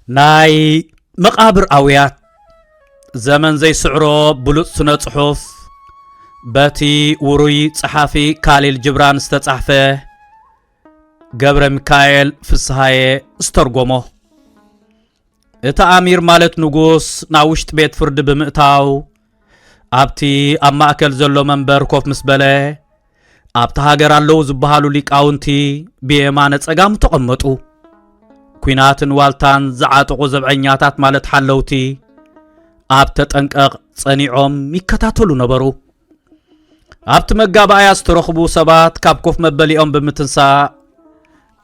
ناي مقابر أويات زمن زي سعرو بلوت سنة صحف باتي وروي صحافي كاليل جبران استتصحفه قبر ميكائيل فسهاي استرقومه اتا امير مالت نقوس ناوشت بيت فرد بمئتاو ابتي اما اكل زلو منبر كوف مسبله ابتا هاجر اللو زبهالو ليك اونتي بيمانة اقام تقمتو كويناتن والتان زعاتقو زبعينياتات مالت حلوتي ابتا تنقق صنيعوم ميكتاتلو نبرو ابت مقابايا استرخبو سبات كاب كوف مبليئوم بمتنسا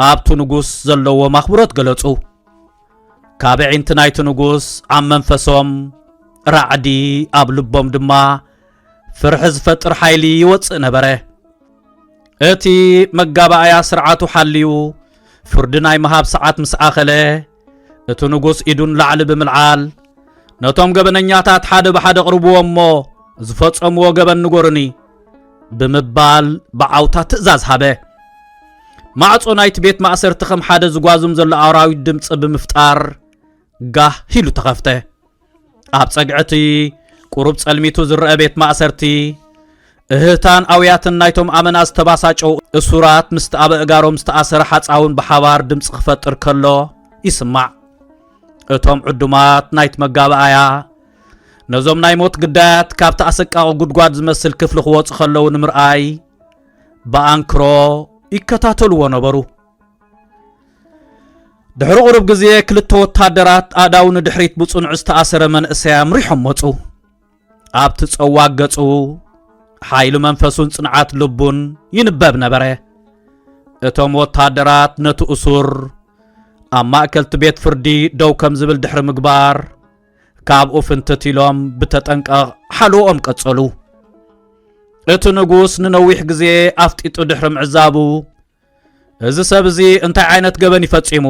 ابتو نقوس زلو مخبرات قلتو كابعين تنايت نقوس عم منفسهم رعدي ابلبهم دما فرحز فتر حيلي يوص نبره اتي مقابايا سرعاتو حليو فردناي مهاب ساعات مساخله اتو نقوس ايدون لعل بملعال نتوم قبننياتات حاد بحاد قربوهم مو زفتصم وقبن نقرني بمبال بعوتا تأزاز هابه معصو نايت بيت مأسر تخم حاد زقوازم زل آراوي دمت بمفتار قاه هيلو تخفته اب صقعتي قرب صلميتو زرق بيت مأسرتي اهتان اوياتن نايتوم امنا استباساچو اسورات مستابا اقاروم استأسر حاصاون بحوار دمت خفتر كلو يسمع اتوم عدومات نايت مقابايا نزوم نايموت قدات كابتا اسقاو قدقاد زمسل كفل خوص خلو نمرآي بانكرو يكتاتلو ونبرو دحر قرب غزي كلت وتادرات اداون دحريت بصنع استأسر من اسيام ريحم مصو ابت صواغصو حيل منفسون صنعات لبون ينبب نبره اتوم وتادرات نتو اسور اما اكلت بيت فردي دو كم زبل دحر مقبار كاب اوفنتتيلوم بتتنقق حلوهم قصلو اتو نغوس ننويح غزي افتيتو دحر معزابو እዚ ሰብ እዚ እንታይ ዓይነት ገበን ይፈጽሙ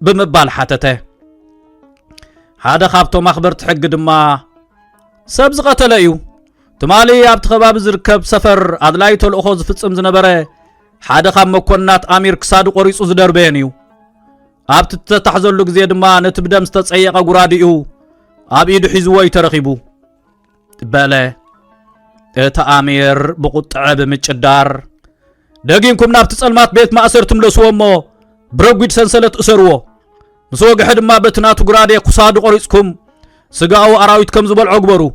ብምባል ሓተተ ሓደ ካብቶም ኣኽበርቲ ሕጊ ድማ ሰብ ዝቀተለ እዩ ትማሊ ኣብቲ ከባቢ ዝርከብ ሰፈር ኣድላይ ተልእኾ ዝፍጽም ዝነበረ ሓደ ካብ መኮንናት ኣሚር ክሳዱ ቆሪጹ ዝደርበየን እዩ ኣብቲ ተታሕዘሉ ግዜ ድማ ነቲ ብደም ዝተጸየቀ ጉራዲኡ ኣብ ኢዱ ሒዝዎ ይተረኺቡ በለ እቲ ኣሚር ብቁጥዐ ብምጭዳር داقينكم نابت صلمات بيت ما أسرتم لسومو برقويد سنسلت أسروا مسوق حد ما بتناتو قرادي قصاد قريسكم سقاو أراويتكم زبال عقبرو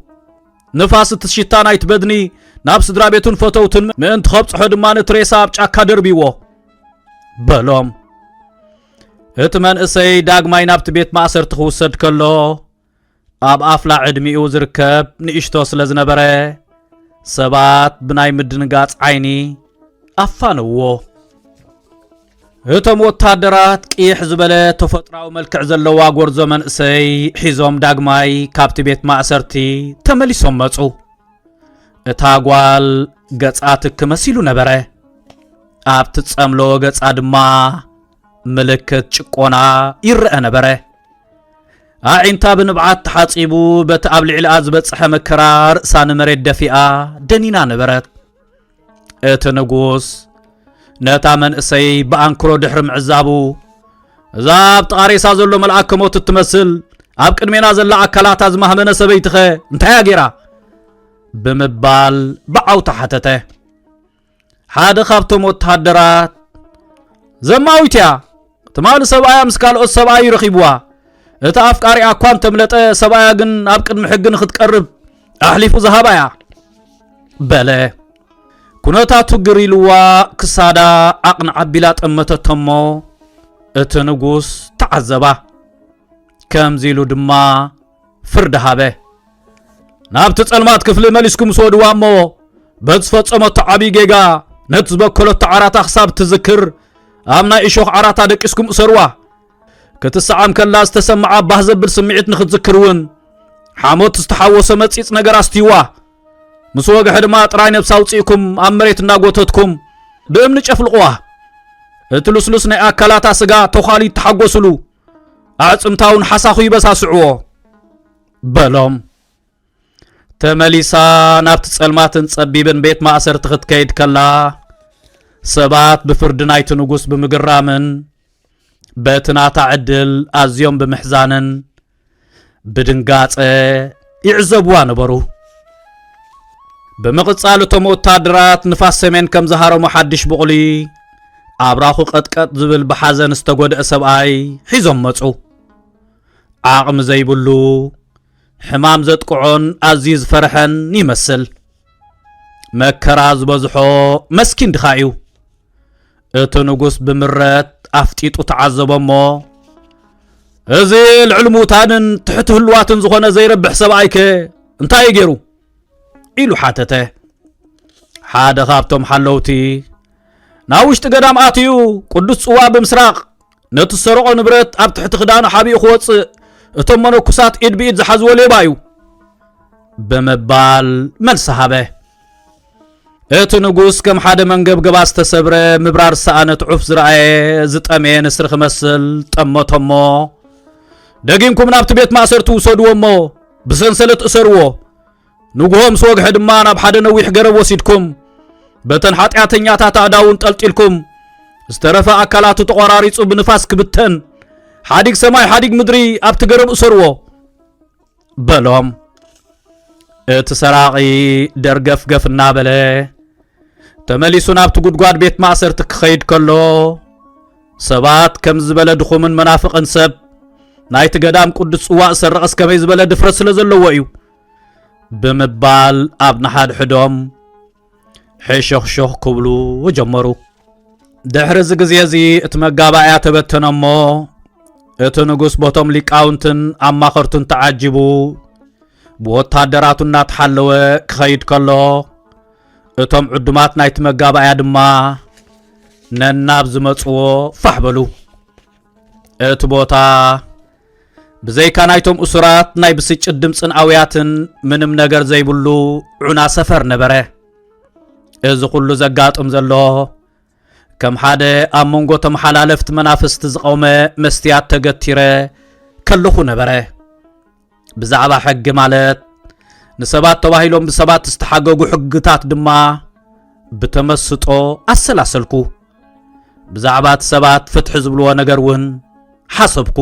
نفاس التشيطان يتبدني نابس درابيتون فتوتن من تخبص حد ما نتريسا بچاكا دربيوو بلوم اتمن اسي داق ماي نابت بيت ما أسرت خوصد كلو اب افلا عدميو زركب نئشتو سلزنبره سبات بناي مدنقات عيني أفانو هتم وتادرات قيح زبله تفطراو ملكع زلوا غور زمن اسي حيزوم داغماي كابت بيت مأسرتي تمليسوم مصو اتاغوال غصاتك مسيلو نبره ابت صملو غصا دما ملكت چقونا يرأ نبره اعنتا بنبعات تحاصيبو بتابلع الازب صح مكرار سان مريد دفيئه دنينا نبرت اتنغوس نتا من اسي بانكرو دحر معزابو زاب طاريسا زلو ملعك موت تمثل اب قدمينا زلا اكلات ازمه من سبيتخه انتيا غيرا بمبال بعو تحتته حاد خابتو متحدرات زماويتيا تمال سبايا مسكال سبايا رخيبوا اتا افكاري اكوان تملطه سبايا جن اب قدم حق نختقرب احليفو زهبايا بله كنوتاتو غريلوا كسادا اقن عبيلات امتتمو اتنغوس تعذبا كم زيلو دما فرد هابه نابت صلمات كفل مليسكم سودوامو بتصفصمو تعبي جيغا نتزبكلو تعراتا حساب تذكر امنا ايشوخ عراتا دقسكم اسروا كتسعام كلاس تسمع باهزبل سمعت نخذكرون حاموت استحوس مصيص نغر استيوا مسوق حدما طراي نفس اوصيكم امريت ناغوتتكم بامن چفلقوا اتلسلس ني اكلاتا سغا توخالي تحغسلو اعصمتاون حساخو يبساسعو بلوم تمليسا نابت صلماتن صبيبن بيت ما اثر تخت كيد كلا سبات بفرد نايت نغوس بمغرامن በትናታ ዕድል ኣዝዮም ብምሕዛንን ብድንጋጸ ይዕዘብዋ ነበሩ። ብምቕጻል እቶም ወታደራት ንፋስ ሰሜን ከም ዝሃረሙ ሓድሽ ብቑሊ ኣብራኹ ቀጥቀጥ ዝብል ብሓዘን ዝተጐድአ ሰብኣይ ሒዞም መጹ። ዓቕሚ ዘይብሉ ሕማም ዘጥቅዖን ኣዝዩ ዝፈርሐን ይመስል። መከራ ዝበዝሖ መስኪን ድኻ እዩ። እቲ ንጉስ ብምረት ኣፍጢጡ ተዓዘቦ እሞ እዚ ልዕሊ ሙታንን ትሕቲ ህልዋትን ዝኾነ ዘይረብሕ ሰብኣይከ እንታይ ገይሩ ኢሉ ሓተተ። ሓደ ካብቶም ሓለውቲ ናብ ውሽጢ ገዳም ኣትዩ ቅዱስ ጽዋ ብምስራቕ ነቲ ዝሰረቆ ንብረት ኣብ ትሕቲ ክዳኑ ሓቢኡ ክወፅእ እቶም መነኩሳት ኢድ ብኢድ ዝሓዝዎ ሌባ እዩ ብምባል መልሲ ሃበ። እቲ ንጉስ ከም ሓደ መንገብገባ ዝተሰብረ ምብራር ሰኣነት ዑፍ ዝረአየ ዝጠመየ ንስሪ ክመስል ጠመቶሞ ደጊምኩም ናብቲ ቤት ማእሰርቲ ውሰድዎ እሞ ብሰንሰለት እሰርዎ፣ ንጉሆም ስወግሒ ድማ ናብ ሓደ ነዊሕ ገረብ ወሲድኩም በተን ኃጢአተኛታት ኣዳውን ጠልጢልኩም ዝተረፈ ኣካላቱ ተቆራሪጹ ብንፋስ ክብተን ሓዲግ ሰማይ ሓዲግ ምድሪ ኣብቲ ገረብ እሰርዎ በሎም። እቲ ሰራቂ ደርገፍገፍ እናበለ ተመሊሱ ናብቲ ጉድጓድ ቤት ማእሰርቲ ክኸይድ ከሎ ሰባት ከም ዝበለ ድኹምን መናፍቕን ሰብ ናይቲ ገዳም ቅዱስ ጽዋእ ሰረቐስ ከመይ ዝበለ ድፍረት ስለ ዘለዎ እዩ ብምባል ኣብ ናሓድሕዶም ሕሾኽሾኽ ክብሉ ጀመሩ። ድሕሪ እዚ ግዜ እዚ እቲ መጋባእያ ተበተነ እሞ እቲ ንጉስ ቦቶም ሊቃውንትን ኣማኸርቱን ተዓጂቡ ብወታደራቱ እናተሓለወ ክኸይድ ከሎ እቶም ዕዱማት ናይቲ መጋባእያ ድማ ነናብ ዝመጽዎ ፋሕ በሉ። እቲ ቦታ ብዘይካ ናይቶም እሱራት ናይ ብስጭት ድምፅን ኣውያትን ምንም ነገር ዘይብሉ ዑና ሰፈር ነበረ። እዚ ኩሉ ዘጋጥም ዘሎ ከም ሓደ ኣብ መንጎ ተመሓላለፍቲ መናፍስቲ ዝቐውመ መስትያት ተገቲረ ከለኹ ነበረ። ብዛዕባ ሕጊ ማለት ንሰባት ተባሂሎም ብሰባት ዝተሓገጉ ሕግታት ድማ ብተመስጦ ኣሰላሰልኩ። ብዛዕባ እቲ ሰባት ፍትሒ ዝብልዎ ነገር እውን ሓሰብኩ።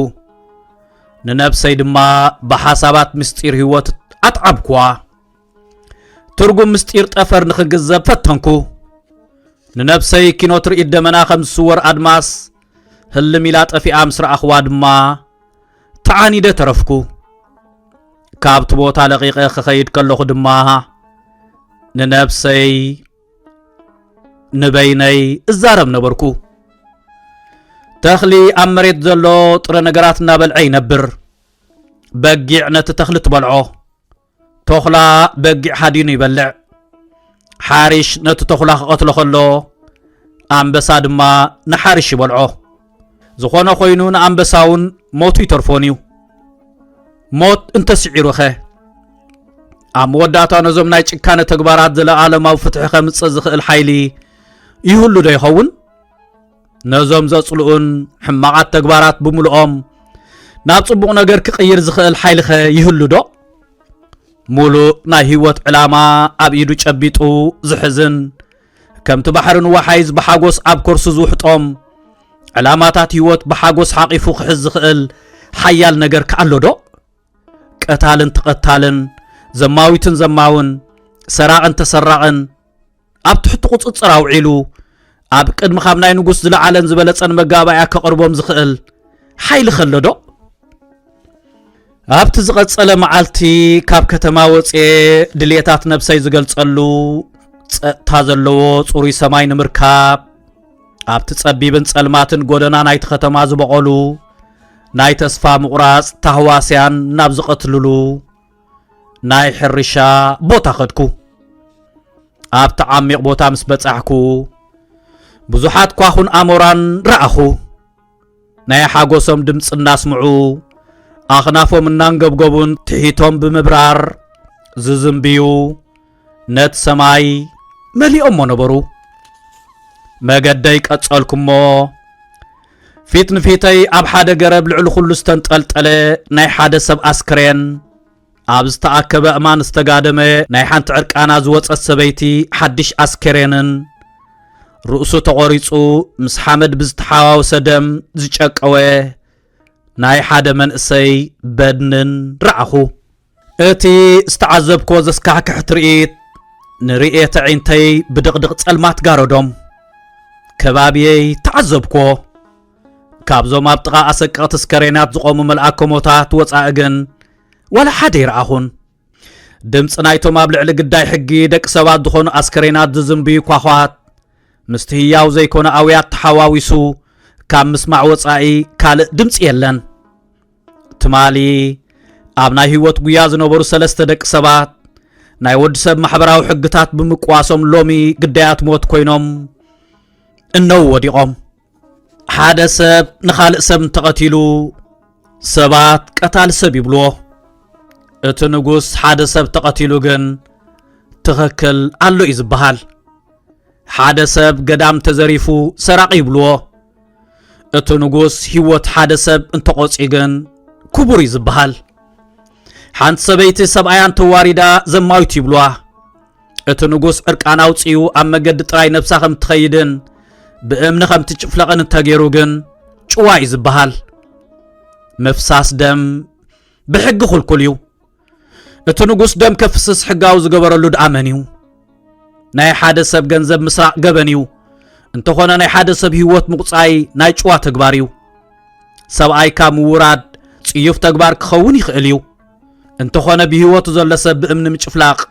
ንነብሰይ ድማ ብሓሳባት ምስጢር ህይወት ኣጥዓብኩዋ። ትርጉም ምስጢር ጠፈር ንኽግዘብ ፈተንኩ። ንነብሰይ ኪኖ ትርኢት ደመና ከም ዝስወር ኣድማስ ህልም ኢላ ጠፊኣ ምስ ረኣኽዋ ድማ ተዓኒደ ተረፍኩ። ካብቲ ቦታ ለቂቐ ክኸይድ ከለኹ ድማ ንነብሰይ ንበይነይ እዛረብ ነበርኩ። ተኽሊ ኣብ መሬት ዘሎ ጥረ ነገራት እናበልዐ ይነብር። በጊዕ ነቲ ተኽሊ ትበልዖ፣ ተኹላ በጊዕ ሓዲኑ ይበልዕ። ሓሪሽ ነቲ ተኹላ ክቐትሎ ከሎ ኣንበሳ ድማ ንሓሪሽ ይበልዖ። ዝኾነ ኮይኑ ንኣንበሳውን ሞቱ ይተርፎን እዩ። ሞት እንተስዒሩኸ ኣብ መወዳእታ ነዞም ናይ ጭካነ ተግባራት ዘለዓለማዊ ፍትሒ ከምፅእ ዝኽእል ሓይሊ ይህሉ ዶ ይኸውን? ነዞም ዘጽልኡን ሕማቓት ተግባራት ብምልኦም ናብ ጽቡቕ ነገር ክቕይር ዝኽእል ሓይልኸ ይህሉ ዶ? ሙሉእ ናይ ህይወት ዕላማ ኣብ ኢዱ ጨቢጡ ዝሕዝን ከምቲ ባሕርን ወሓይዝ ብሓጎስ ኣብ ኮርሱ ዝውሕጦም ዕላማታት ህይወት ብሓጎስ ሓቂፉ ክሕዝ ዝኽእል ሓያል ነገር ከኣሎ ዶ? ቀታልን ተቐታልን ዘማዊትን ዘማውን ሰራቕን ተሰራቕን ኣብ ትሕቲ ቁፅፅር ኣውዒሉ ኣብ ቅድሚ ካብ ናይ ንጉስ ዝለዓለን ዝበለጸን መጋባእያ ከቕርቦም ዝኽእል ሓይሊ ከሎ ዶ? ኣብቲ ዝቐጸለ መዓልቲ ካብ ከተማ ወፅኤ ድልየታት ነብሰይ ዝገልጸሉ ጸጥታ ዘለዎ ጽሩይ ሰማይ ንምርካብ ኣብቲ ጸቢብን ጸልማትን ጎደና ናይቲ ከተማ ዝበቐሉ ናይ ተስፋ ምቑራጽ ታህዋስያን ናብ ዝቐትልሉ ናይ ሕርሻ ቦታ ኸድኩ። ኣብቲ ዓሚቕ ቦታ ምስ በጻሕኩ ብዙሓት ኳኹን ኣሞራን ረኣኹ። ናይ ሓጎሶም ድምፂ እናስምዑ ኣኽናፎም እናንገብገቡን ትሒቶም ብምብራር ዝዝምብዩ ነቲ ሰማይ መሊኦሞ ነበሩ። መገደይ ቀጸልኩ እሞ ፊት ንፊተይ ኣብ ሓደ ገረብ ልዕሊ ኩሉ ዝተንጠልጠለ ናይ ሓደ ሰብ ኣስክሬን ኣብ ዝተኣከበ እማን ዝተጋደመ ናይ ሓንቲ ዕርቃና ዝወፀት ሰበይቲ ሓድሽ ኣስከሬንን رؤسو تقوريصو مس حمد بزتحاو سدم زيشقوه ناي حدا منأسي بدنن رعخو اتي استعذبكو زسكاكح ترئيت نرئيت عينتي بدقدق تسألمات غاردوم كبابيي تعذبكو كابزوم ابتغا اسقا تسكرينات زقومو ملأكوموتات وصاقن ولا حدا يرعخون دمص نايتوم اب لعل قداي حقي دق سبات دخونو اسكرينات زنبي كواخوات مستهياو زيكون اويات تحواويسو كام مسمع وصاي كال دمص يلن تمالي ابنا هيوت غياز نبرو سلسته دق سبات ناي ود سب محبراو حقتات بمقواسوم لومي قدايات موت كوينوم انو وديقوم حدا سب نخالق سب تقتلو سبات قتال سب يبلوه اتو نغوس حدا سب تقتلو جن تخكل علو يزبحال حدا سب قدام تزريفو سراق يبلوه اتو نغوس هيوت حدا سب انتقوصي جن كبور يزبحال حانت سبيتي سبعيان تواريدا زماوت يبلوه اتو نغوس ارقان اوصيو اما قد طراي نفسا خم تخيدن بأمن خم تشفلقن التاقيرو جن چوا يزبحال مفساس دم بحق خلقليو اتو نغوس دم كفسس حقاو زقبرلو دعامنيو ناي حدا سب جنزب مسراق قبنيو انتو خونا ناي حدا سب هيوت مقصاي ناي چوا تقباريو سب اي كام وراد صيف تقبار كخون يخقليو انتو خونا بهيوتو زل سب بأمن مچفلاق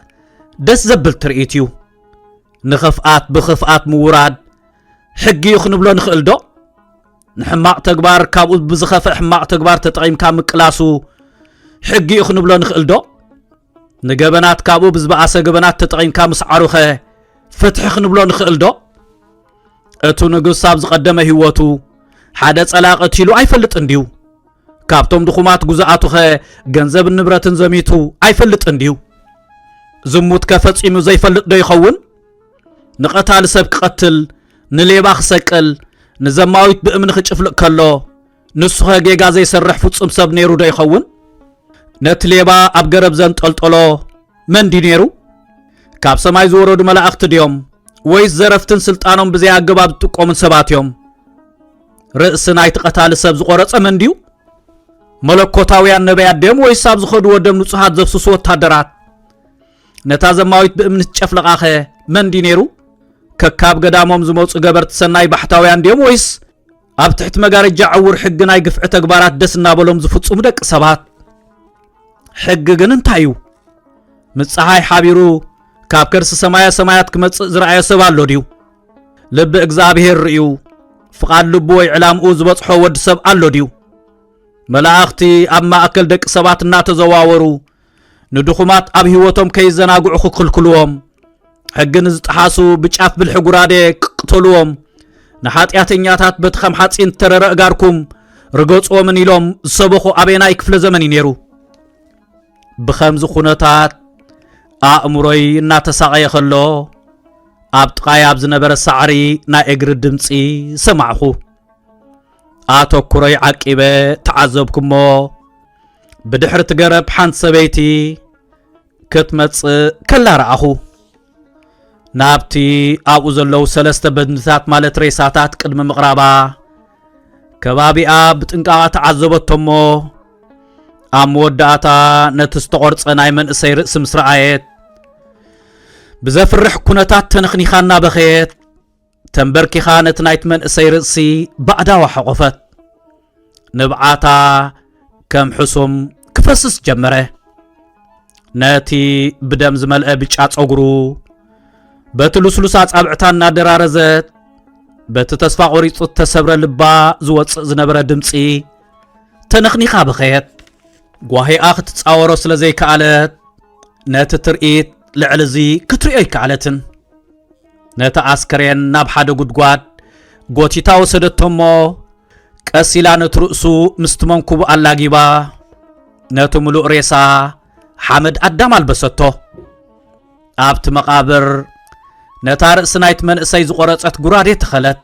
دس زبل ترئيتيو نخفقات بخفقات موراد حقي يخنبلو نخقل دو نحماق تقبار كابو بزخفق حماق تقبار تطعيم كام مقلاسو حقي يخنبلو نخقل دو نقبنات كابو بزبعاسة قبنات تطعيم كام سعروخه فتح يخنبلو نخقل دو اتو نقص سابز قدمه هيوتو حادث علاقة تيلو اي فلت انديو كابتوم دخومات قزعاتوخه جنزب النبرة زميتو اي فلت انديو زموت كفتس ايمو زي فلت دو يخون نقطال سبك قتل نليباخ سكل نزماويت بأمن خجفلق كالو نسخه جيغا زي سرح فتصم سب نيرو دا يخون نتليبا اب قرب زن طلطلو من دي نيرو كاب سماي زورو دو ملاأخت ديوم ويس زرفتن سلطانهم بزي اقباب تقومن سباتيوم رأسنا يتقتال سب زقورت من ديو ملكوتاويان نبيات ديم ويس ساب زخدو ودم نصحات زفسوس وتادرات نتا زماويت بأمن تشفلق آخه من دي نيرو ككاب قدامهم زموت قبرت سناي بحتاويان ديم ويس اب تحت مقارج عور حقنا يقفع تقبارات دسنا بلوم زفتصم دك سبات حققن انتايو متصحاي حابيرو كاب كرس سمايات كمتص زرعي سبالو ديو لب اقزابهر رئيو فقال لبوي علام اوز بصحو ود سب اللو ديو ملاأختي اما اكل دك سبات ناتزواورو ندخومات اب هيوتهم كيزناقعو خلكلوهم حقن زتحاسو بچاف بالحقرادي قتلوهم نحاتياتنياتات بتخم حاتين ترر اقاركم رقوصو من يلوم سبخو ابينا يكفل زمني نيرو بخمز خونتات امروي ناتساقي خلو ابتقاي ابز نبر السعري نا اقر الدمسي سمعخو اتو كوري عقيبه تعذبكمو بدحر تقرب حانت سبيتي كتمص كلا رأخو نابتي ابو زلو سلسته بدنታት ማለት ሬሳታት ቅድመ መቅራባ ከባቢኣ ብጥንቃ ተዓዘበቶሞ አምወዳታ ነትስተቆርጸ ናይ መንእሰይ ርእስ ምስራአየት بزفرح كونتات تنخنيخانا بخيت تنبركي خانت نايت منእሰይ ርእሲ بعدا وحقفت نبعاتا كم حسوم كفسس جمره ناتي بدم زملأ بچا صغرو بتلسلسات ابعتانا درارزت بتتصفى قريص تسبر لبا زوص زنبره دمصي تنخنيخا بخيت غواهي اخت تصاورو سلازي كالت نت ترئيت لعلزي كترئي كالتن نت عسكرين ناب حدا غدغاد غوتيتا وسدتمو قسيلا نترؤسو مستمنكو አላጊባ نت ملو ريسا حمد ادم البسطو ابت مقابر نتار سنايت منእሰይ ዝቆረጸት ጉራዴ ተخلت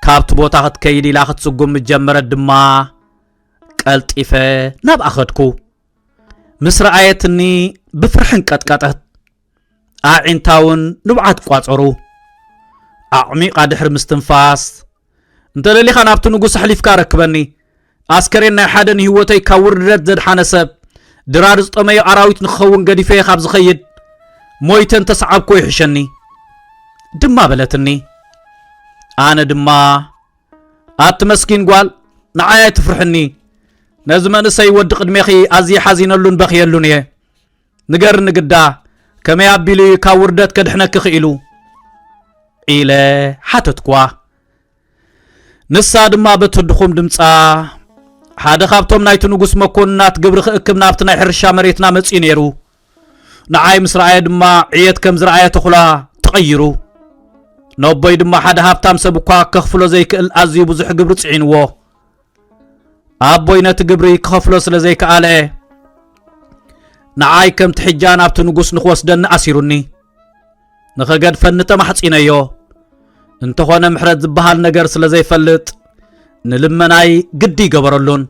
ካብት ቦታ ክትከይድ ኢላ ክትስጉም ጀመረት ድማ ቀልጢፈ ናብ አኸድኩ ምስራአየትኒ ብፍርሕን ቀጥቀጠት አዒንታውን ንብዓት ቋጸሩ عميق دحر مستنفاس انت للي خان ابت نغوس حليفكا ركبني اسكرينا حدن هيوتي كاوردت زد حنسب درارز طمي اراويت نخون قديفي خاب زخيد مويتن تسعبكو يحشني دما بلتني انا دما اتمسكين قال نعايا تفرحني نزمان سي ود قدميخي ازي حزينلون بخيلون يه نقر نقدا كما يابيلي كاوردت كدحنك خيلو إلى حتتكوا نسا دما بتدخم دمصا حدا خابتم نايت نغوس مكونات قبر خكم نابتنا حرشا مريتنا مصي نيرو نعاي مسرعي دما عيت كم زرعي تخلا تغيرو نوبوي دما حدا هابتام سبكوا كخفلو زي كل ازي بزح قبر صعينو ابوي نت قبري كخفلو سلا زي كاله نعاي كم تحجان ابت نغوس نخوسدن اسيروني نخقد فنت محصينيو انت هونه محرد زبحال ነገር ስለዘይ ፈልጥ ንልመናይ ግዲ ገበረሉን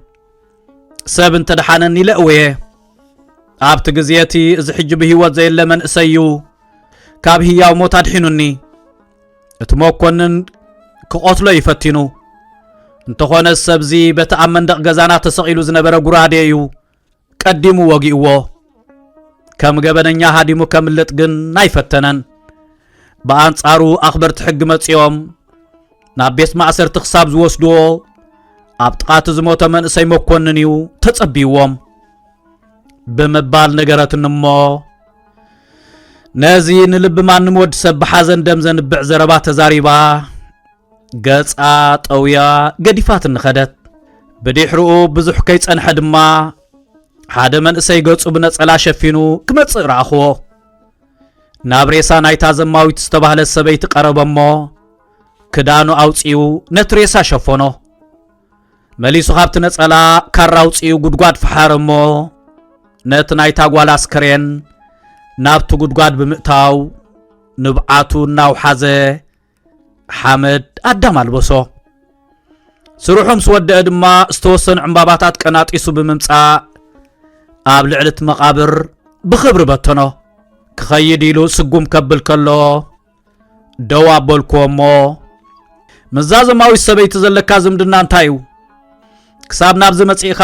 ሰብ እንተ ደሓነኒ ለእወየ ኣብቲ ግዜቲ እዚ ሕጂ ብህይወት ዘይለመን እሰዩ ካብ ህያው ሞት ኣድሒኑኒ እቲ መኮንን ክቆትሎ ይፈቲኑ እንተ ሆነ ሰብዚ በተኣመንደቕ ገዛና ተሰቂሉ ዝነበረ ጉራዴ እዩ ቀዲሙ ወጊእዎ ከም ገበነኛ ሃዲሙ ከምልጥ ግን ናይፈተነን በአንጻሩ አኽበርት ሕግ መጽዮም ናቤስ ማእሰር ተኽሳብ ዝወስዶ ኣብጥቃት ዝሞተ መንእሰይ መኮንን እዩ ተጸቢዎም በመባል ነገራትንሞ ነዚ ንልብ ማንም ወድ ሰብ በሐዘን ደም ዘንብዕ ዘረባ ተዛሪባ ገጻ ጠውያ ገዲፋት ንኸደት በዲሕርኡ ብዙሕ ከይጸንሐ ድማ ሓደ መንእሰይ ገጹ ብነጸላ ሸፊኑ ክመጽእ ረኣኽዎ ናብሬሳ ናይታ ዘማዊት ዝተባህለ ሰበይቲ ቀረበሞ ክዳኑ አውጪው ነትሬሳ ሸፎኖ መሊሱ ካብት ነጸላ ካራውጪው ጉድጓድ ፈሓረሞ ነት ናይታ ጓል አስከሬን ናብቱ ጉድጓድ ብምእታው ንብዓቱ ናውሓዘ ሓመድ አዳም አልበሶ ስሩሑም ስወደአ ድማ ዝተወሰኑ ዕምባባታት ቀናጢሱ ብምምጻ ኣብ ልዕልት መቃብር ብኽብሪ በተኖ ክኸይድ ኢሉ ስጉም ከብል ከሎ ደው ኣበልክዎሞ መዛዘማዊ ሰበይቲ ዘለካ ዝምድና እንታይ እዩ ክሳብ ናብ ዝመጽኢኻ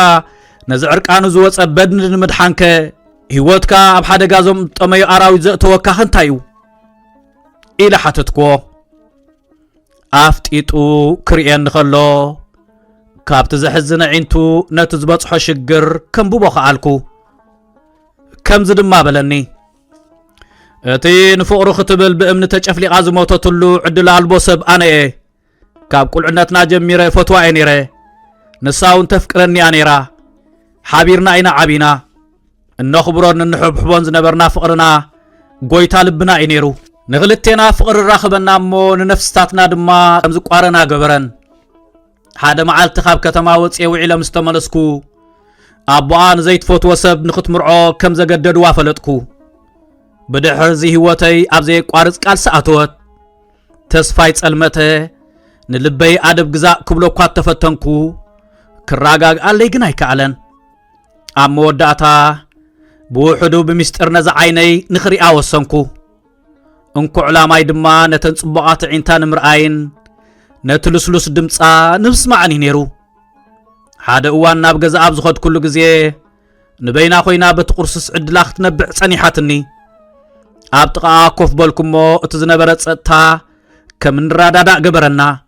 ነዚ ዕርቃኑ ዝወፀ በድኒ ንምድሓንከ ህይወትካ ኣብ ሓደጋ ዞም ጠመዩ ኣራዊት ዘእተወካ እንታይ እዩ ኢለ ሓተትክዎ ኣፍጢጡ ክርኤን ከሎ ካብቲ ዘሕዝነ ዒንቱ ነቲ ዝበፅሖ ሽግር ከምብቦ ኸኣልኩ ከምዚ ድማ በለኒ እቲ ንፍቕሩ ክትብል ብእምኒ ተጨፍሊቓ ዝሞተትሉ ዕድል ኣልቦ ሰብ ኣነ እየ ካብ ቁልዕነትና ጀሚረ ፈትዋ እየ ነይረ ንሳውን ተፍቅረኒ እያ ነይራ ሓቢርና ኢና ዓቢና እነኽብሮን እንሕብሕቦን ዝነበርና ፍቕርና ጎይታ ልብና እዩ ነይሩ ንኽልቴና ፍቕሪ ራኽበና እሞ ንነፍስታትና ድማ ከምዝቋረና ገበረን ሓደ መዓልቲ ካብ ከተማ ወፅየ ውዒለ ምስ ተመለስኩ ኣቦኣ ንዘይትፈትዎ ሰብ ንኽትምርዖ ከም ዘገደድዋ ፈለጥኩ بدحر زي هوتي أبزي قارز قال ساعتوت تسفاي تسلمته نلبي أدب جزاء كبلو قات تفتنكو كراغاغ اللي جناي كعلن أمو داتا بوحدو بمستر نزع عيني نخري أوسنكو انكو علاماي دما نتنصبعات عينتان مرأين نتلسلس دمصا نسمع عني نيرو هذا اوان ناب جزاء أبزخد كل جزيه نبينا خوينا بتقرص عد لاخت نبع صنيحاتني أبتقى كوف بالكمو اتزنبرت ستا كمن رادادا قبرنا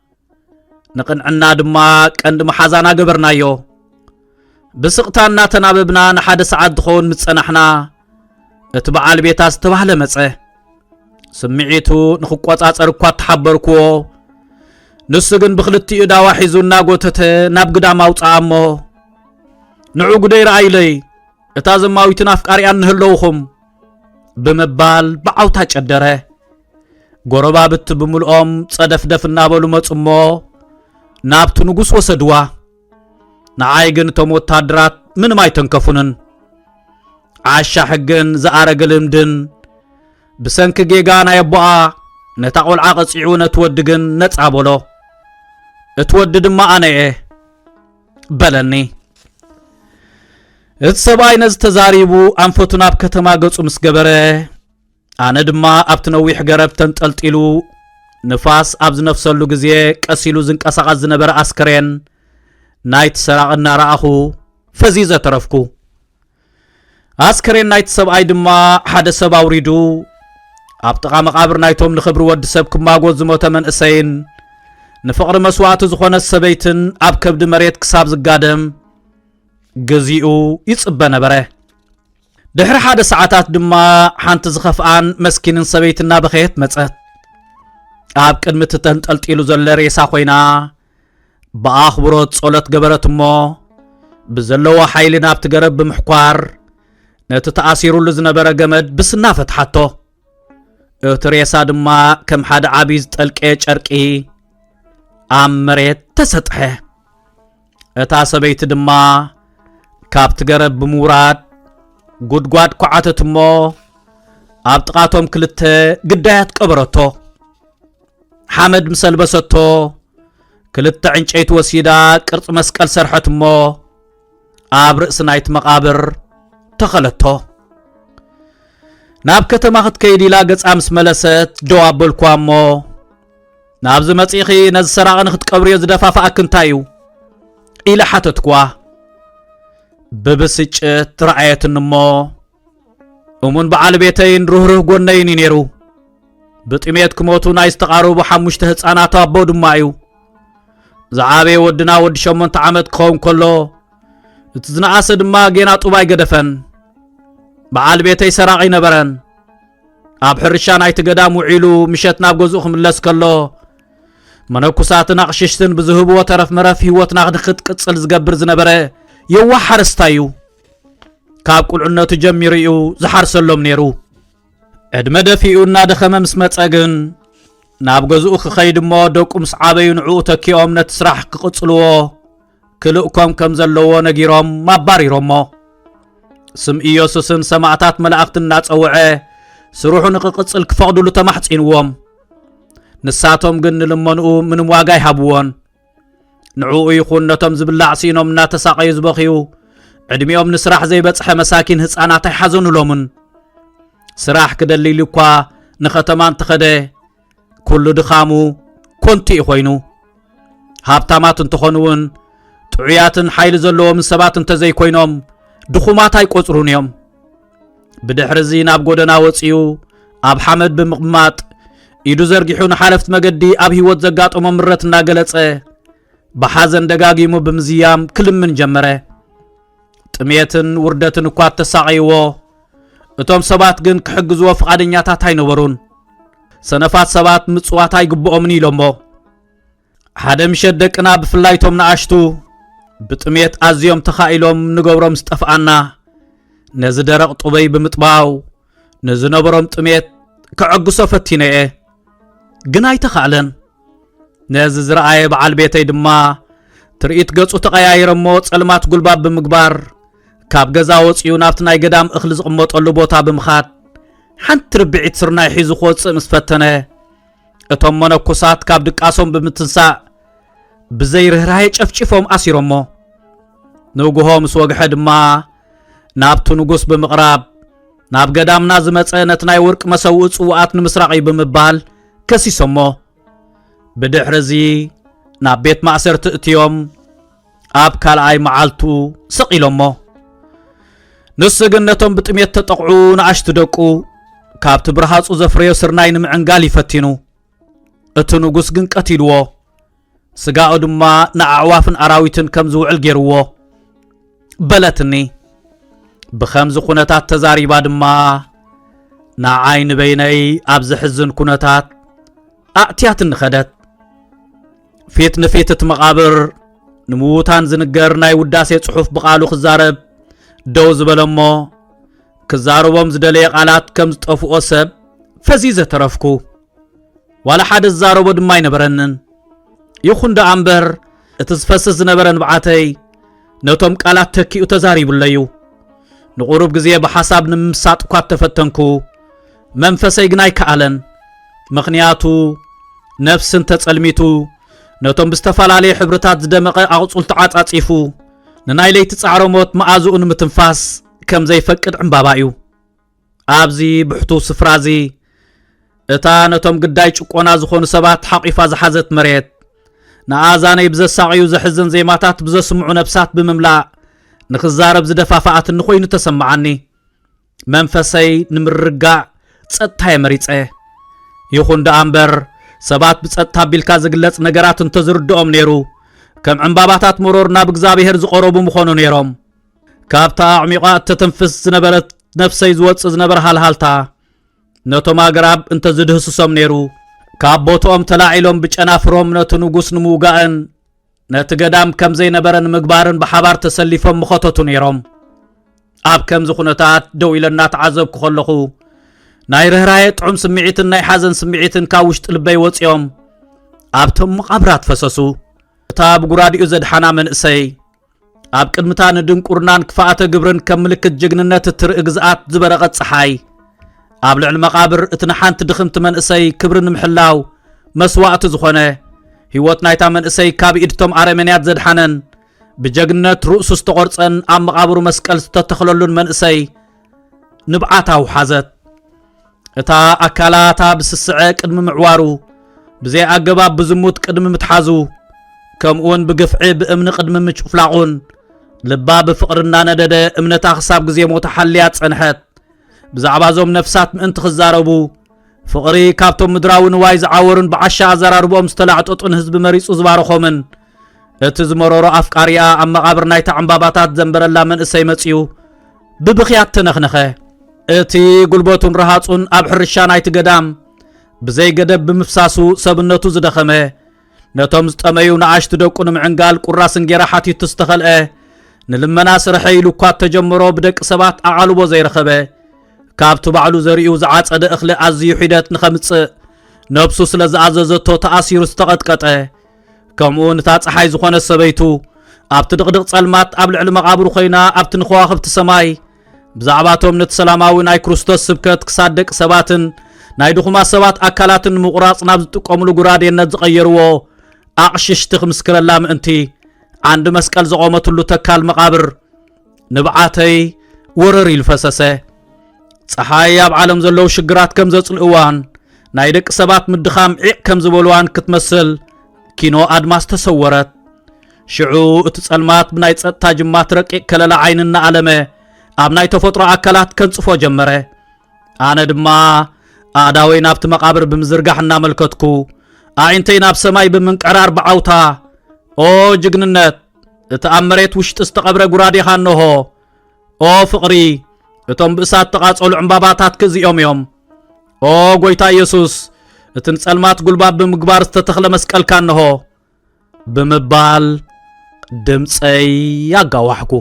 نقن عنا دما كند محازانا قبرنا يو بسقطانا تناببنا نحاد سعاد دخون متصنحنا اتبع البيتاس تبع لمصه سمعيتو نخقوات اصركوات تحبركو نسغن بخلتي اداوا حيزونا غوتته ناب قدام اوصامو نعو غدير ايلي اتا زماويت نافقاري انهلوخم بمبال بعوتا چدره غوربا بت بملኦም صدفدفنا بلو مصمو نابت نغوس وسدوا نعايغن تموتادرات من ما يتنكفونن عاشا حقن زارغلمدن بسنك جيغانا يبوا نتاقول عقصيونه تودغن نصا بلو اتودد ما انا بلني اتسباي نز تزاريبو انفتنا بكتما غصو مسغبره انا دما ابتنويح غرب تنطلطيلو ንፋስ ኣብ ዝነፍሰሉ ግዜ ቀሲሉ ዝንቀሳቐስ ዝነበረ ኣስከሬን ናይቲ ሰራቕ እናረኣኹ ፈዚዘ ተረፍኩ። ኣስከሬን ናይቲ ሰብኣይ ድማ ሓደ ሰብ ኣውሪዱ ኣብ ጥቓ መቓብር ናይቶም ንኽብሪ ወዲ ሰብ ክማጎት ዝሞተ መንእሰይን ንፍቕሪ መስዋዕቲ ዝኾነ ሰበይትን ኣብ ከብዲ መሬት ክሳብ ዝጋደም ገዚኡ ይጽበ ነበረ። ድሕሪ ሓደ ሰዓታት ድማ ሓንቲ ዝኸፍኣን መስኪንን ሰበይቲ እናበኸየት መጸት። ኣብ ቅድሚ እቲ ተንጠልጢሉ ዘሎ ሬሳ ኮይና ብኣኽብሮት ጸሎት ገበረት እሞ ብዘለዎ ሓይሊ ናብቲ ገረብ ብምሕኳር ነቲ ተኣሲሩሉ ዝነበረ ገመድ ብስና ፈትሓቶ። እቲ ሬሳ ድማ ከም ሓደ ዓብይ ዝጠልቀየ ጨርቂ ኣብ መሬት ተሰጥሐ። እታ ሰበይቲ ድማ ካብቲ ገረብ ብምውራድ ጉድጓድ ኳዓተት እሞ ኣብ ጥቓቶም ክልተ ግዳያት ቀበረቶ። ሓመድ ምስ ኣልበሰቶ ክልተ ዕንጨይቲ ወሲዳ ቅርፂ መስቀል ሰርሐት እሞ ኣብ ርእሲ ናይቲ መቓብር ተኸለቶ። ናብ ከተማ ክትከይድ ኢላ ገጻ ምስ መለሰት ደው ኣበልኳ እሞ ናብዚ መጺኺ ነዚ ሰራቕ ንኽትቀብርዮ ዝደፋፍኣክ እንታይ እዩ ኢለ ሓተትክዋ። ብብስጭት ረኣየትን እሞ እሙን በዓል ቤተይን ርህሩህ ጎነይን እዩ ነይሩ። ብጥሜት ክሞቱ ናይ ዝተቓረቡ 5 ህፃናት ኣቦ ድማ እዩ። ዝዓበየ ወድና ወዲ 8 ዓመት ክኸውን ከሎ እቲ ዝነኣሰ ድማ ጌና ጡባይ ገደፈን። በዓል ቤተይ ሰራቕ ይነበረን። ኣብ ሕርሻ ናይቲ ገዳም ውዒሉ ምሸት ናብ ገዝኡ ክምለስ ከሎ መነኩሳትን ኣቕሽሽትን ብዝህብዎ ተረፍ መረፍ ህይወትና ንኽትቅፅል ዝገብር ዝነበረ የዋህ ሓረስታ እዩ። ካብ ቁልዕነቱ ጀሚሩ እዩ ዝሓርሰሎም ነይሩ። ዕድመ ደፊኡ እናደኸመ ምስ መፀ ግን ናብ ገዝኡ ክኸይድ እሞ ደቁ ምስ ዓበዩ ንዕኡ ተኪኦም ነቲ ስራሕ ክቕፅልዎ ክልእኮም ከም ዘለዎ ነጊሮም ኣባሪሮሞ። ስም ኢየሱስን ሰማዕታት መላእኽትን እናፀውዐ ስሩሑ ንክቕፅል ክፈቕድሉ ተማሕፂንዎም። ንሳቶም ግን ንልመንኡ ምንም ዋጋ ይሃብዎን። ንዕኡ ይኹን ነቶም ዝብላዕ ሲኖም እናተሳቐዩ ዝበኽዩ ዕድሚኦም ንስራሕ ዘይበፅሐ መሳኪን ህፃናት ኣይሓዘኑሎምን። ስራሕ ክደሊሉ እኳ ንኸተማ እንተኸደ ኩሉ ድኻሙ ኮንቲ እዩ ኮይኑ። ሃብታማት እንተኾኑ እውን ጥዑያትን ሓይሊ ዘለዎምን ሰባት እንተዘይኮይኖም ድኹማት ኣይቆፅሩን እዮም። ብድሕሪ እዚ ናብ ጎደና ወፂኡ ኣብ ሓመድ ብምቕማጥ ኢዱ ዘርጊሑ ንሓለፍቲ መገዲ ኣብ ህይወት ዘጋጠሞ ምረት እናገለጸ ብሓዘን ደጋጊሙ ብምዝያም ክልምን ጀመረ። ጥሜትን ውርደትን እኳ ተሳቒይዎ እቶም ሰባት ግን ክሕግዝዎ ፍቓደኛታት ኣይነበሩን። ሰነፋት ሰባት ምጽዋት ኣይግብኦምን ኢሎሞ። ሓደ ምሸት ደቅና ብፍላይቶም ንኣሽቱ ብጥሜት ኣዝዮም ተኻኢሎም ንገብሮም ዝጠፍኣና ነዚ ደረቕ ጡበይ ብምጥባው ንዝነበሮም ጥሜት ክዕግሶ ፈቲነ እየ፣ ግን ኣይተኻእለን። ነዚ ዝረኣየ በዓል ቤተይ ድማ ትርኢት ገጹ ተቐያይረሞ ጸልማት ጉልባብ ብምግባር ካብ ገዛ ወፂኡ ናብቲ ናይ ገዳም እኽሊ ዝቕመጠሉ ቦታ ብምኻድ ሓንቲ ርብዒት ስርናይ ሒዙ ክወፅእ ምስ ፈተነ እቶም መነኮሳት ካብ ድቃሶም ብምትንሳእ ብዘይርህራሄ ጨፍጭፎም ኣሲሮሞ። ንጉሆ ምስ ወግሐ ድማ ናብቲ ንጉስ ብምቕራብ ናብ ገዳምና ዝመፀ ነቲ ናይ ወርቂ መሰውኡ ጽዋዓት ንምስራቕ እዩ ብምባል ከሲሶሞ። ብድሕሪ እዚ ናብ ቤት ማእሰርቲ እትዮም ኣብ ካልኣይ መዓልቱ ስቒሎሞ። ንሱ ግን ነቶም ብጥሜት ተጠቕዑ ንኣሽቱ ደቁ ካብቲ ብርሃፁ ዘፍረዮ ስርናይ ንምዕንጋል ይፈቲኑ። እቲ ንጉስ ግን ቀቲልዎ፣ ስጋኡ ድማ ንኣዕዋፍን ኣራዊትን ከም ዝውዕል ገይርዎ። በለትኒ ብኸምዚ ኩነታት ተዛሪባ ድማ ንዓይ ንበይነይ ኣብ ዝሕዝን ኩነታት ኣእትያት ንኸደት። ፊት ንፊት እቲ መቓብር ንምዉታን ዝንገር ናይ ውዳሴ ጽሑፍ ብቓሉ ክዛረብ ደው ዝበለሞ ክዛረቦም ዝደለየ ቃላት ከም ዝጠፍኦ ሰብ ፈዚዘ ተረፍኩ። ዋላ ሓደ ዝዛረቦ ድማ ኣይነበረንን። ይኹን ደኣ እምበር እቲ ዝፈስስ ዝነበረ ንብዓተይ ነቶም ቃላት ተኪኡ ተዛሪቡለዩ። ንቑሩብ ግዜ ብሓሳብ ንምምሳጥ እኳ ተፈተንኩ፣ መንፈሰይ ግን ኣይከኣለን። ምኽንያቱ ነፍስን ተጸልሚቱ ነቶም ብዝተፈላለየ ሕብርታት ዝደመቐ ኣቕጹል ተዓጻጺፉ ንናይ ለይቲ ጻዕሮ ሞት መኣዝኡ ንምትንፋስ ከም ዘይፈቅድ ዕምባባ እዩ። ኣብዚ ብሕቱ ስፍራ እዚ እታ ነቶም ግዳይ ጭቆና ዝኾኑ ሰባት ሓቂፋ ዝሓዘት መሬት ንኣዛነይ ብዘሳቂዩ ዘሕዝን ዜማታት ብዘስምዑ ነፍሳት ብምምላእ ንኽዛረብ ዝደፋፋኣትን ኮይኑ ተሰማዓኒ መንፈሰይ ንምርጋዕ ጸጥታየ መሪፀ ይኹን ደኣ እምበር ሰባት ብጸጥታ ቢልካ ዝግለጽ ነገራት እንተዝርድኦም ነይሩ ከም ዕምባባታት መሮር ናብ እግዚኣብሔር ዝቐረቡ ምኾኑ ነይሮም ካብታ ኣዕሚቓ እተተንፍስ ዝነበረት ነፍሰይ ዝወፅእ ዝነበረ ሃልሃልታ ነቶም ኣግራብ እንተዝድህስሶም ነይሩ ካብ ቦትኦም ተላዒሎም ብጨናፍሮም ነቲ ንጉስ ንምውጋእን ነቲ ገዳም ከም ዘይነበረን ምግባርን ብሓባር ተሰሊፎም ምኸተቱ ነይሮም ኣብ ከምዚ ኩነታት ደው ኢለ እናተዓዘብኩ ከለኹ ናይ ርህራሄ ጥዑም ስምዒትን ናይ ሓዘን ስምዒትን ካብ ውሽጢ ልበይ ወፂኦም ኣብቶም መቓብራት ፈሰሱ እታ ብጉራዲኡ ዘድሓና መንእሰይ ኣብ ቅድምታ ንድንቁርናን ክፍኣተ ግብርን ከም ምልክት ጅግንነት እትርኢ ግዝኣት ዝበረቐት ፀሓይ ኣብ ልዕሊ መቓብር እቲ ንሓንቲ ድኽምቲ መንእሰይ ክብሪ ንምሕላው መስዋእቲ ዝኾነ ህይወት ናይታ መንእሰይ ካብ ኢድቶም ኣረመንያት ዘድሓነን ብጀግንነት ርእሱ ዝተቖርፀን ኣብ መቓብሩ መስቀል ዝተተኽለሉን መንእሰይ ንብዓታ ውሓዘት እታ ኣካላታ ብስስዐ ቅድሚ ምዕዋሩ ብዘይ ኣገባብ ብዝሙት ቅድሚ ምትሓዙ ከምኡውን ብግፍዒ ብእምኒ ቅድሚ ምጭፍላቑን ልባ ብፍቕሪ እናነደደ እምነታ ክሳብ ግዜ ሞታ ሓልያ ፀንሐት ብዛዕባ ዞም ነፍሳት ምእንቲ ክዛረቡ ፍቕሪ ካብቶም ምድራዊ ንዋይ ዝዓወሩን ብዓሻ ኣዘራርቦኦም ዝተላዕጠጡን ህዝቢ መሪፁ ዝባረኾምን እቲ ዝመረሮ ኣፍቃሪኣ ኣብ መቓብር ናይታ ዕምባባታት ዘንበረላ መንእሰይ መፂኡ ብብኽያት ተነኽነኸ እቲ ጉልበቱን ረሃፁን ኣብ ሕርሻ ናይቲ ገዳም ብዘይ ገደብ ብምፍሳሱ ሰብነቱ ዝደኸመ ነቶም ዝጠመዩ ንኣሽቱ ደቁ ንምዕንጋል ቁራስ እንጌራ ሓቲቱ ዝተኸልአ ንልመና ስርሐ ኢሉ እኳ ተጀምሮ ብደቂ ሰባት ኣዓልቦ ዘይረኸበ ካብቲ ባዕሉ ዘርእዩ ዝዓፀደ እኽሊ ኣዝዩ ሒደት ንኸምፅእ ነብሱ ስለ ዝኣዘዘቶ ተኣሲሩ ዝተቐጥቀጠ ከምኡውን እታ ፀሓይ ዝኾነት ሰበይቱ ኣብቲ ድቕድቕ ጸልማት ኣብ ልዕሊ መቓብሩ ኮይና ኣብቲ ንኸዋኽብቲ ሰማይ ብዛዕባቶም ነቲ ሰላማዊ ናይ ክርስቶስ ስብከት ክሳብ ደቂ ሰባትን ናይ ድኹማት ሰባት ኣካላትን ንምቑራፅ ናብ ዝጥቀምሉ ጉራዴነት ዝቐየርዎ ኣቕሽሽቲ ክምስክረላ ምእንቲ ዓንዲ መስቀል ዘቖመትሉ ተካል መቓብር ንብዓተይ ወረር ኢሉ ፈሰሰ ፀሓይ ኣብ ዓለም ዘለዉ ሽግራት ከም ዘጽልእዋን ናይ ደቂ ሰባት ምድኻም ዒቕ ከም ዝበልዋን ክትመስል ኪኖ ኣድማስ ተሰወረት ሽዑ እቲ ጸልማት ብናይ ጸጥታ ጅማት ረቂቕ ከለላ ዓይን እናኣለመ ኣብ ናይ ተፈጥሮ ኣካላት ከንጽፎ ጀመረ ኣነ ድማ ኣእዳወይ ናብቲ መቓብር ብምዝርጋሕ እናመልከትኩ ኣዒንተይ ናብ ሰማይ ብምንቀራር ብዓውታ ኦ ጅግንነት እቲ ኣብ መሬት ውሽጢ ዝተቐብረ ጉራዴኻ እንሆ ኦ ፍቕሪ እቶም ብእሳት ተቓጸሉ ዕምባባታት ክእዚኦም እዮም ኦ ጐይታ ኢየሱስ እቲ ንጸልማት ጉልባት ብምግባር ዝተተኽለ መስቀልካ እንሆ ብምባል ድምፀይ ያጋዋሕኩ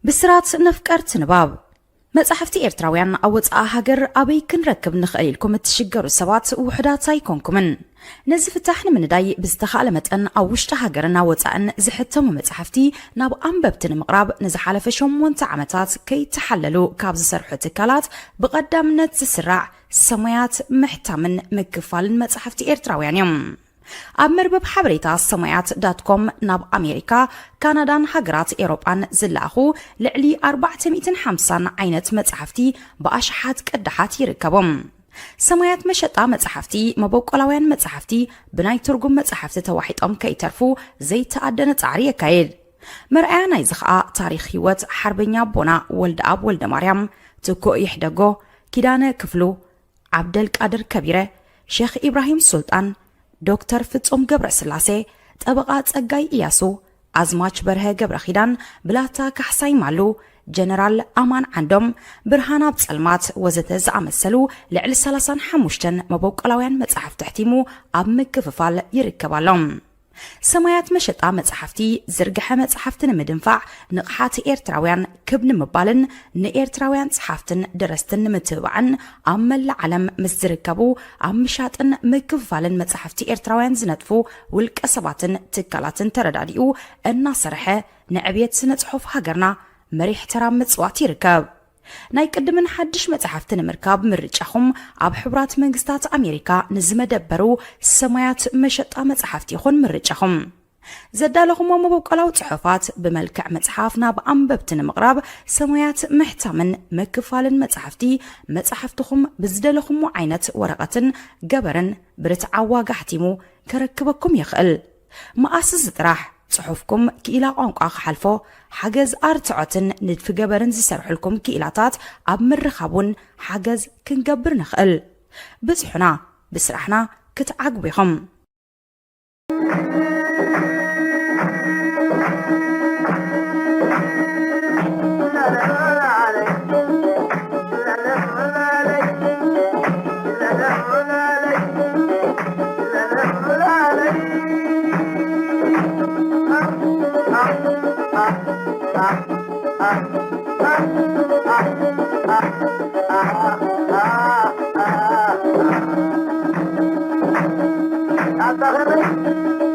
ብስራት ነፍቀርት ንባብ መጽሕፍቲ ኤርትራውያን ኣብ ወፃኢ ሃገር ኣበይ ክንረክብ ንኽእል ኢልኩም እትሽገሩ ሰባት ውሕዳት ኣይኮንኩምን ነዚ ፍታሕ ንምንዳይ ብዝተኻእለ መጠን ኣብ ውሽጢ ሃገርን ኣብ ወፃእን ዝሕተሙ መጽሕፍቲ ናብ ኣንበብቲ ንምቕራብ ንዝሓለፈ 8 ዓመታት ከይተሓለሉ ካብ ዝሰርሑ ትካላት ብቐዳምነት ዝስራዕ ሰማያት ምሕታምን ምክፋልን መጽሕፍቲ ኤርትራውያን እዮም ኣብ መርበብ ሓበሬታ ሰማያት.com ናብ ኣሜሪካ ካናዳን ሃገራት ኤሮጳን ዝለኣኹ ልዕሊ 450 ዓይነት መጽሕፍቲ ብኣሽሓት ቅድሓት ይርከቦም ሰማያት መሸጣ መጽሕፍቲ መበቆላውያን መጽሕፍቲ ብናይ ትርጉም መጽሕፍቲ ተዋሒጦም ከይተርፉ ዘይተኣደነ ጻዕሪ የካየድ መርኣያ ናይ ዝኸኣ ታሪክ ህይወት ሓርበኛ ቦና ወልደ ኣብ ወልደ ማርያም ትኩእ ይሕደጎ ኪዳነ ክፍሉ ዓብደል ቃድር ከቢረ ሼኽ ኢብራሂም ሱልጣን ዶክተር ፍጹም ገብረ ስላሴ ጠበቃ ጸጋይ ኢያሱ ኣዝማች በርሀ ገብረ ኺዳን ብላታ ካሕሳይ ማሉ ጀነራል ኣማን ዓንዶም ብርሃን ኣብ ጸልማት ወዘተ ዝኣመሰሉ ልዕሊ 35 መበቆላውያን መጽሕፍቲ ሕቲሙ ኣብ ምክፍፋል ይርከባሎም ሰማያት መሸጣ መጽሕፍቲ ዝርግሐ መጽሕፍቲ ንምድንፋዕ ንቕሓቲ ኤርትራውያን ክብ ንምባልን ንኤርትራውያን ጸሓፍትን ደረስትን ንምትብባዕን ኣብ መላእ ዓለም ምስ ዝርከቡ ኣብ ምሻጥን ምክፍፋልን መጽሕፍቲ ኤርትራውያን ዝነጥፉ ውልቀ ሰባትን ትካላትን ተረዳዲኡ እናሰርሐ ንዕብየት ስነ ጽሑፍ ሃገርና መሪሕ ተራ ምጽዋት ይርከብ ናይ ቅድምን ሓድሽ መጽሕፍቲ ንምርካብ ምርጫኹም ኣብ ሕብራት መንግስታት ኣሜሪካ ንዝመደበሩ ሰማያት መሸጣ መጽሕፍቲ ይኹን ምርጫኹም زدالهم مبوقلاو صحفات بملكع مصحافنا بأنببتن مقراب سمويات محتمن مكفالن مصحفتكم بزدلكم عينت ورقتن جبرن برتعوا قحتيمو كركبكم يخل ما أسس طرح صحفكم كإلا قنقا حلفو حجز أرتعتن ندف جبرن زسرح لكم كإلاتات أب مرخابون حجز كنجبر نخل بزحنا بسرحنا كتعقبهم Hasta